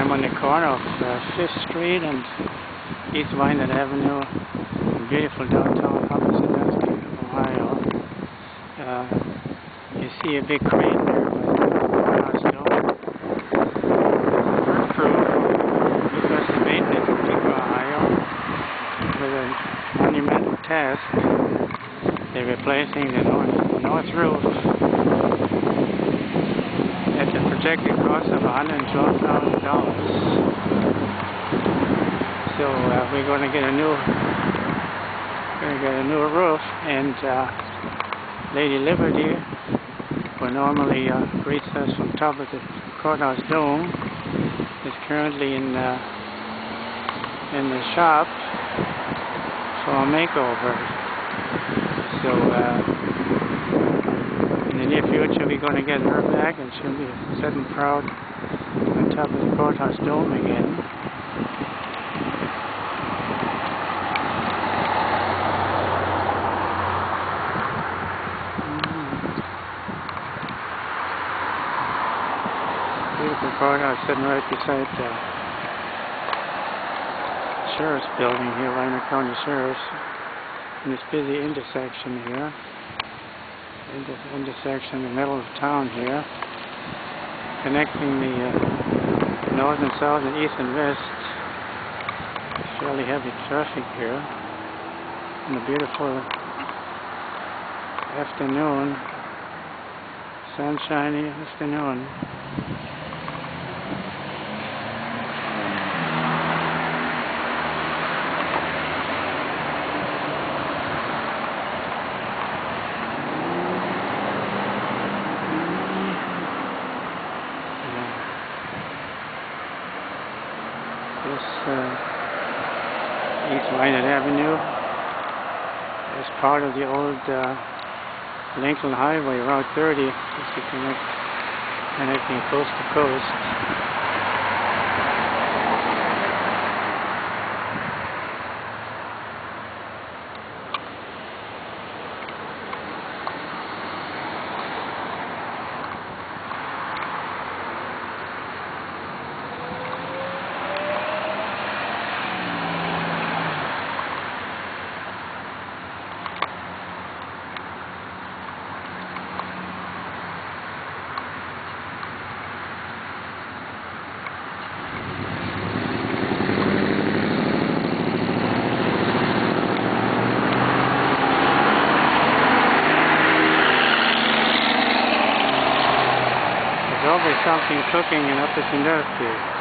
I'm on the corner of 5th Street and East Wyandot Avenue in beautiful downtown sandusky, Ohio. You see a big crane there by the courthouse door. Work crew because the maintenance in Piqua, Ohio, with a monumental task. They're replacing the north roof at the projected cost of $112,000. So we're going to get a new roof, and Lady Liberty, who normally greets us from top of the courthouse dome, is currently in the shop for a makeover. So in the near future we're going to get her back, and she'll be sitting proud on top of the courthouse dome again. Beautiful courthouse sitting right beside the Sheriff's Building here, Wyandot County Sheriff's, in this busy intersection here. Intersection in the middle of town here, connecting the north and south and east and west. Fairly heavy traffic here in a beautiful afternoon, sunshiny afternoon. This East Wyandot Avenue is part of the old Lincoln Highway, Route 30, just to connecting coast to coast. There's always something cooking in upper sandusky.